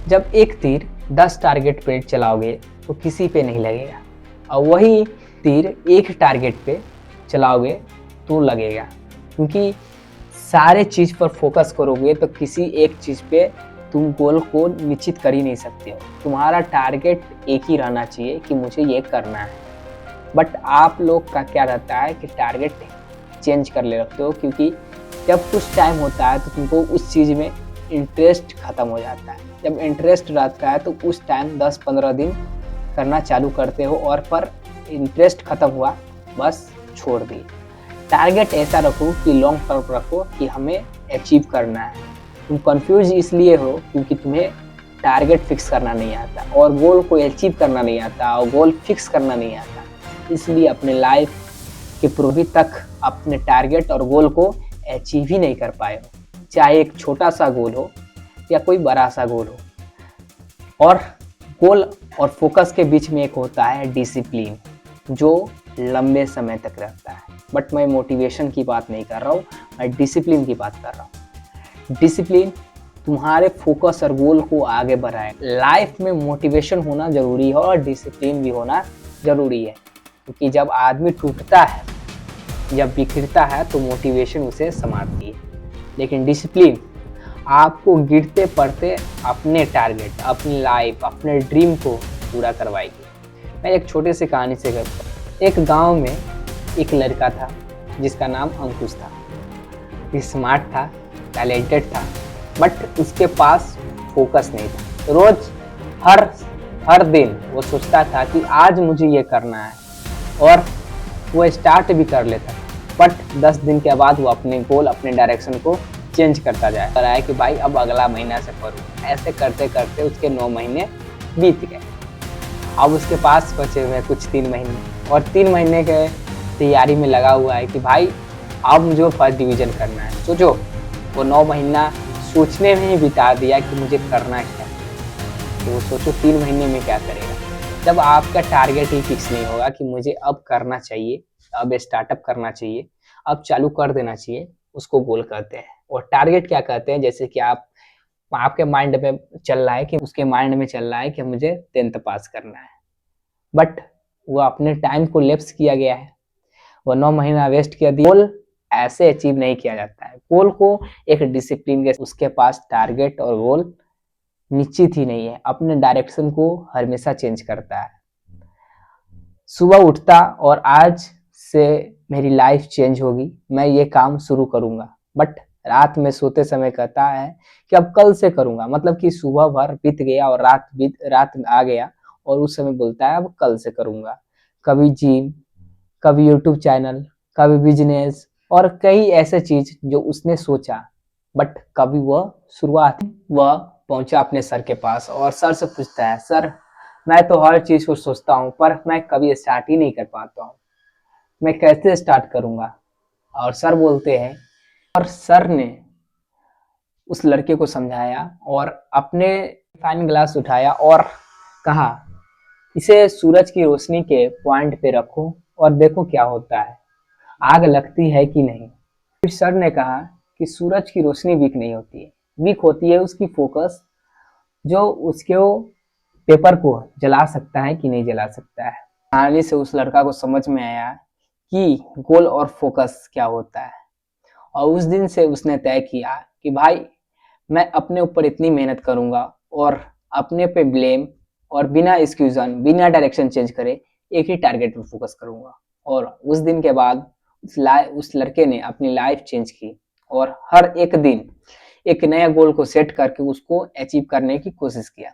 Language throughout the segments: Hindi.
जब एक तीर 10 टारगेट पे चलाओगे तो किसी पे नहीं लगेगा, और वही तीर एक टारगेट पे चलाओगे तो लगेगा। क्योंकि सारे चीज़ पर फोकस करोगे तो किसी एक चीज़ पे तुम गोल को निश्चित कर ही नहीं सकते हो। तुम्हारा टारगेट एक ही रहना चाहिए कि मुझे ये करना है। बट आप लोग का क्या रहता है कि टारगेट चेंज कर ले रखते हो, क्योंकि जब कुछ टाइम होता है तो तुमको उस चीज़ में इंटरेस्ट ख़त्म हो जाता है। जब इंटरेस्ट रहता है तो उस टाइम 10-15 दिन करना चालू करते हो, और पर इंटरेस्ट ख़त्म हुआ बस छोड़ दिए। टारगेट ऐसा रखो कि लॉन्ग टर्म रखो कि हमें अचीव करना है। तुम कंफ्यूज इसलिए हो क्योंकि तुम्हें टारगेट फिक्स करना नहीं आता, और गोल को अचीव करना नहीं आता, और गोल फिक्स करना नहीं आता। इसलिए अपने लाइफ के पूर्वी तक अपने टारगेट और गोल को अचीव ही नहीं कर पाए हो, चाहे एक छोटा सा गोल हो या कोई बड़ा सा गोल हो। और गोल और फोकस के बीच में एक होता है डिसिप्लिन, जो लंबे समय तक रहता है। बट मैं मोटिवेशन की बात नहीं कर रहा हूँ, मैं डिसिप्लिन की बात कर रहा हूँ। डिसिप्लिन तुम्हारे फोकस और गोल को आगे बढ़ाए। लाइफ में मोटिवेशन होना ज़रूरी है और डिसिप्लिन भी होना ज़रूरी है, क्योंकि जब आदमी टूटता है, जब बिखरता है, तो मोटिवेशन उसे संभालती है, लेकिन डिसिप्लिन आपको गिरते पड़ते अपने टारगेट, अपनी लाइफ, अपने ड्रीम को पूरा करवाएगी। मैं एक छोटी सी कहानी से करता हूँ। एक गांव में एक लड़का था जिसका नाम अंकुश था। स्मार्ट था, टैलेंटेड था, बट उसके पास फोकस नहीं था। रोज हर दिन वो सोचता था कि आज मुझे ये करना है, और वो स्टार्ट भी कर लेता, बट 10 दिन के बाद वो अपने गोल, अपने डायरेक्शन को चेंज करता जाए और आया कि भाई अब अगला महीना से करूँ। ऐसे करते करते उसके 9 महीने बीत गए। अब उसके पास बचे हुए कुछ 3 महीने, और 3 महीने के तैयारी में लगा हुआ है कि भाई अब मुझे फर्स्ट डिवीज़न करना है। सोचो, वो 9 महीना सोचने में ही बिता दिया कि मुझे करना क्या है। तो वो सोचो 3 महीने में क्या करेगा। जब आपका टारगेट ही फिक्स नहीं होगा कि मुझे अब करना चाहिए, अब स्टार्टअप करना चाहिए, अब चालू कर देना चाहिए, उसको गोल कहते हैं। और टारगेट क्या कहते हैं, जैसे कि आपके माइंड में चल रहा है कि उसके माइंड में चल रहा है कि मुझे 10th पास करना है, बट वो अपने टाइम को लैप्स किया गया है, वो 9 महीना वेस्ट किया दिया। गोल ऐसे अचीव नहीं किया जाता है। गोल को एक डिसिप्लिन के, उसके पास टारगेट और गोल निश्चित ही नहीं है, अपने डायरेक्शन को हमेशा चेंज करता है। सुबह उठता और आज से मेरी लाइफ चेंज होगी, मैं ये काम शुरू करूंगा, बट रात में सोते समय कहता है कि अब कल से करूंगा। मतलब कि सुबह भर बीत गया और रात आ गया, और उस समय बोलता है अब कल से करूंगा। कभी जिम, कभी यूट्यूब चैनल, कभी बिजनेस, और कई ऐसे चीज जो उसने सोचा, बट कभी वह वह पहुंचा अपने सर के पास और सर से पूछता है, सर मैं तो हर चीज को सोचता हूँ पर मैं कभी स्टार्ट ही नहीं कर पाता हूँ, मैं कैसे स्टार्ट करूंगा। और सर बोलते हैं, और सर ने उस लड़के को समझाया और अपने फाइन ग्लास उठाया और कहा, इसे सूरज की रोशनी के पॉइंट पे रखो और देखो क्या होता है, आग लगती है कि नहीं। फिर सर ने कहा कि सूरज की रोशनी वीक नहीं होती है, वीक होती है उसकी फोकस, जो उसके पेपर को जला सकता है कि नहीं जला सकता है। कहानी से उस लड़का को समझ में आया कि गोल और फोकस क्या होता है, और उस दिन से उसने तय किया कि भाई मैं अपने ऊपर इतनी मेहनत करूंगा और अपने पे ब्लेम और बिना एक्सक्यूजन, बिना डायरेक्शन चेंज करे एक ही टारगेट पे फोकस करूंगा। और उस दिन के बाद उस लड़के ने अपनी लाइफ चेंज की और हर एक दिन एक नया गोल को सेट करके उसको अचीव करने की कोशिश किया।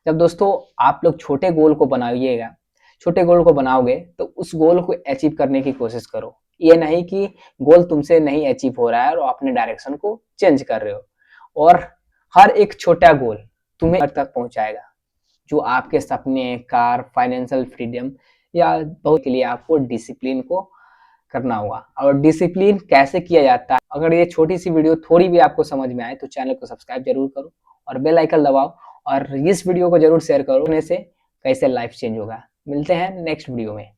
जब दोस्तों आप लोग छोटे गोल को बनाइएगा, छोटे गोल को बनाओगे तो उस गोल को अचीव करने की कोशिश करो। ये नहीं कि गोल तुमसे नहीं अचीव हो रहा है और अपने डायरेक्शन को चेंज कर रहे हो। और हर एक छोटा गोल तुम्हें घर तक पहुंचाएगा, जो आपके सपने, कार, फाइनेंशियल फ्रीडम या बहुत के लिए आपको डिसिप्लिन को करना होगा। और डिसिप्लिन कैसे किया जाता है, अगर ये छोटी सी वीडियो थोड़ी भी आपको समझ में आए तो चैनल को सब्सक्राइब जरूर करो और बेल आइकन दबाओ, और इस वीडियो को जरूर शेयर करो। से कैसे लाइफ चेंज होगा। मिलते हैं नेक्स्ट वीडियो में।